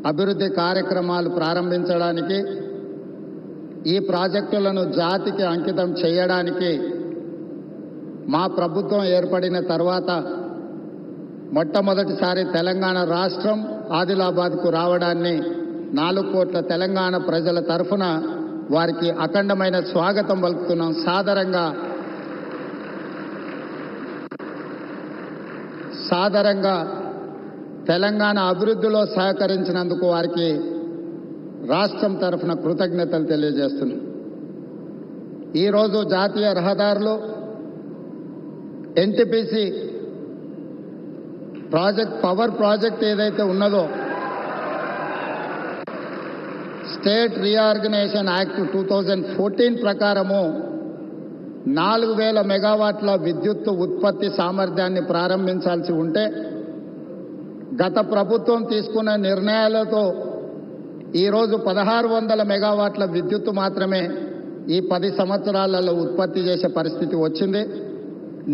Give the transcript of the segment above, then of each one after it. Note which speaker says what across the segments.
Speaker 1: అభివృద్ధి కార్యక్రమాలు ప్రారంభించడానికి, ఈ ప్రాజెక్టులను జాతికి అంకితం చేయడానికి మా ప్రభుత్వం ఏర్పడిన తర్వాత మొట్టమొదటిసారి తెలంగాణ రాష్ట్రం ఆదిలాబాద్కు రావడాన్ని 4 కోట్ల తెలంగాణ ప్రజల తరఫున వారికి అఖండమైన స్వాగతం పలుకుతున్నాం. సాదరంగా తెలంగాణ అభివృద్ధిలో సహకరించినందుకు వారికి రాష్ట్రం తరఫున కృతజ్ఞతలు తెలియజేస్తున్నాం. ఈరోజు జాతీయ రహదారులు ఎన్టీపీసీ పవర్ ప్రాజెక్ట్ ఏదైతే ఉన్నదో, స్టేట్ రీఆర్గనైజేషన్ యాక్ట్ 2014 ప్రకారము 4000 మెగావాట్ల విద్యుత్ ఉత్పత్తి సామర్థ్యాన్ని ప్రారంభించాల్సి ఉంటే, గత ప్రభుత్వం తీసుకున్న నిర్ణయాలతో ఈరోజు 1600 మెగావాట్ల విద్యుత్తు మాత్రమే ఈ 10 సంవత్సరాలలో ఉత్పత్తి చేసే పరిస్థితి వచ్చింది.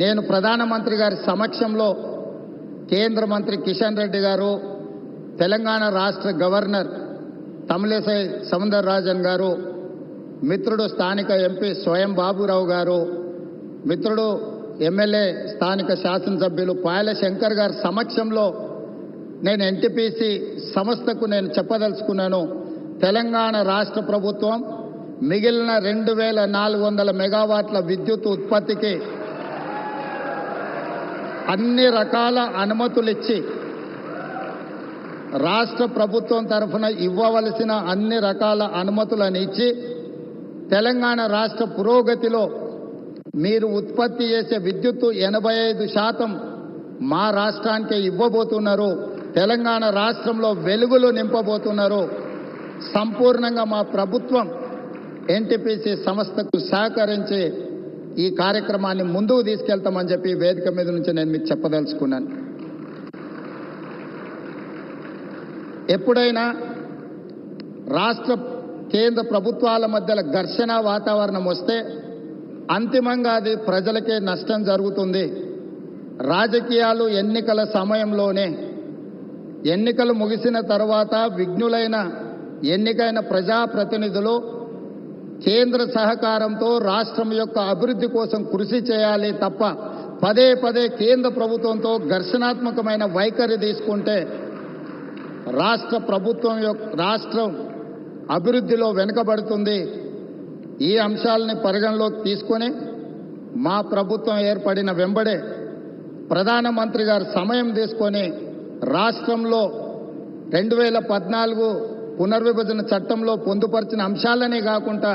Speaker 1: నేను ప్రధానమంత్రి గారి సమక్షంలో కేంద్ర మంత్రి కిషన్ రెడ్డి గారు, తెలంగాణ రాష్ట్ర గవర్నర్ తమిళిసై సౌందరరాజన్ గారు, మిత్రుడు స్థానిక ఎంపీ స్వయం బాబురావు గారు, మిత్రుడు ఎమ్మెల్యే స్థానిక శాసనసభ్యులు పాయల శంకర్ గారి సమక్షంలో నేను ఎన్టీపీసీ సంస్థకు నేను చెప్పదలుచుకున్నాను. తెలంగాణ రాష్ట్ర ప్రభుత్వం మిగిలిన 2400 మెగావాట్ల విద్యుత్ ఉత్పత్తికి అన్ని రకాల అనుమతులు ఇచ్చి, రాష్ట్ర ప్రభుత్వం తరఫున ఇవ్వవలసిన అన్ని రకాల అనుమతులను ఇచ్చి, తెలంగాణ రాష్ట్ర పురోగతిలో మీరు ఉత్పత్తి చేసే విద్యుత్తు 85% మా రాష్ట్రానికే ఇవ్వబోతున్నారు. తెలంగాణ రాష్ట్రంలో వెలుగులు నింపబోతున్నారు. సంపూర్ణంగా మా ప్రభుత్వం ఎన్టీపీసీ సంస్థకు సహకరించి ఈ కార్యక్రమాన్ని ముందుకు తీసుకెళ్తామని చెప్పి వేదిక మీద నుంచి నేను మీకు చెప్పదలుచుకున్నాను. ఎప్పుడైనా రాష్ట్ర కేంద్ర ప్రభుత్వాల మధ్యలో ఘర్షణ వాతావరణం వస్తే అంతిమంగా అది ప్రజలకే నష్టం జరుగుతుంది. రాజకీయాలు ఎన్నికల సమయంలోనే, ఎన్నికలు ముగిసిన తర్వాత విఘ్నులైన ఎన్నికైన ప్రజాప్రతినిధులు కేంద్ర సహకారంతో రాష్ట్రం యొక్క అభివృద్ధి కోసం కృషి చేయాలి తప్ప పదే పదే కేంద్ర ప్రభుత్వంతో ఘర్షణాత్మకమైన వైఖరి తీసుకుంటే రాష్ట్రం అభివృద్ధిలో వెనుకబడుతుంది. ఈ అంశాలని పరిగణలోకి తీసుకొని మా ప్రభుత్వం ఏర్పడిన వెంబడే ప్రధానమంత్రి గారు సమయం తీసుకొని రాష్ట్రంలో 2014 పునర్విభజన చట్టంలో పొందుపరిచిన అంశాలనే కాకుండా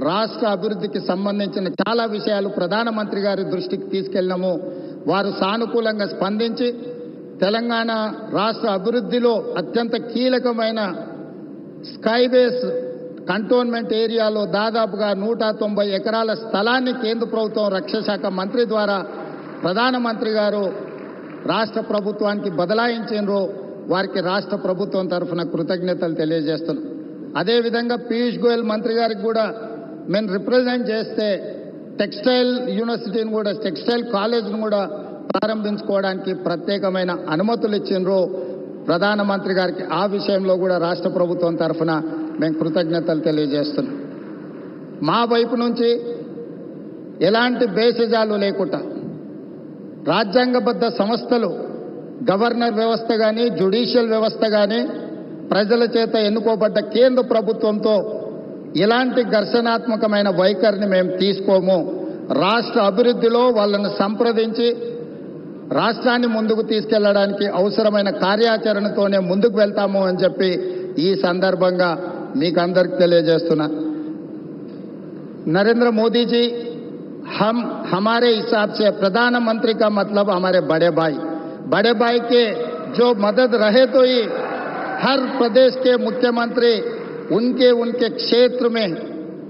Speaker 1: రాష్ట్ర అభివృద్ధికి సంబంధించిన చాలా విషయాలు ప్రధానమంత్రి గారి దృష్టికి తీసుకెళ్ళినాము. వారు సానుకూలంగా స్పందించి తెలంగాణ రాష్ట్ర అభివృద్ధిలో అత్యంత కీలకమైన స్కైబేస్ కంటోన్మెంట్ ఏరియాలో దాదాపుగా 190 ఎకరాల స్థలాన్ని కేంద్ర ప్రభుత్వం రక్షణ శాఖ మంత్రి ద్వారా ప్రధానమంత్రి గారు రాష్ట్ర ప్రభుత్వానికి బదలాయించారు. వారికి రాష్ట్ర ప్రభుత్వం తరఫున కృతజ్ఞతలు తెలియజేస్తున్నాం. అదేవిధంగా పీయూష్ గోయల్ మంత్రి గారికి కూడా మేము రిప్రజెంట్ చేస్తే టెక్స్టైల్ యూనివర్సిటీని కూడా, టెక్స్టైల్ కాలేజ్ను కూడా ప్రారంభించుకోవడానికి ప్రత్యేకమైన అనుమతులు ఇచ్చిండ్రు ప్రధానమంత్రి గారికి. ఆ విషయంలో కూడా రాష్ట్ర ప్రభుత్వం తరఫున మేము కృతజ్ఞతలు తెలియజేస్తున్నాం. మా వైపు నుంచి ఎలాంటి భేషజాలు లేకుండా రాజ్యాంగబద్ధ సంస్థలు, గవర్నర్ వ్యవస్థ కానీ, జ్యుడిషియల్ వ్యవస్థ కానీ, ప్రజల చేత ఎన్నుకోబడ్డ కేంద్ర ప్రభుత్వంతో ఇలాంటి ఘర్షణాత్మకమైన వైఖరిని మేము తీసుకోము. రాష్ట్ర అభివృద్ధిలో వాళ్ళను సంప్రదించి రాష్ట్రాన్ని ముందుకు తీసుకెళ్లడానికి అవసరమైన కార్యాచరణతోనే ముందుకు వెళ్తాము అని చెప్పి ఈ సందర్భంగా మీకు అందరికి తెలియజేస్తున్నా. नरेंद्र मोदी जी हमारे हिसाब से प्रधानमंत्री का मतलब हमारे बड़े भाई के जो मदद रहे तो ही हर प्रदेश के मुख्यमंत्री उनके क्षेत्र में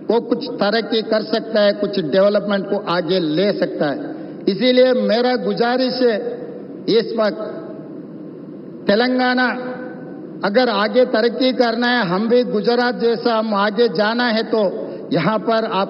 Speaker 1: वो कुछ तरक्की कर सकता है, कुछ डेवलपमेंट को आगे ले सकता है. इसीलिए मेरा गुजारिश है इस वक्त तेलंगाना अगर आगे तरक्की करना है, हम भी गुजरात जैसा हम आगे जाना है तो यहाँ पर आप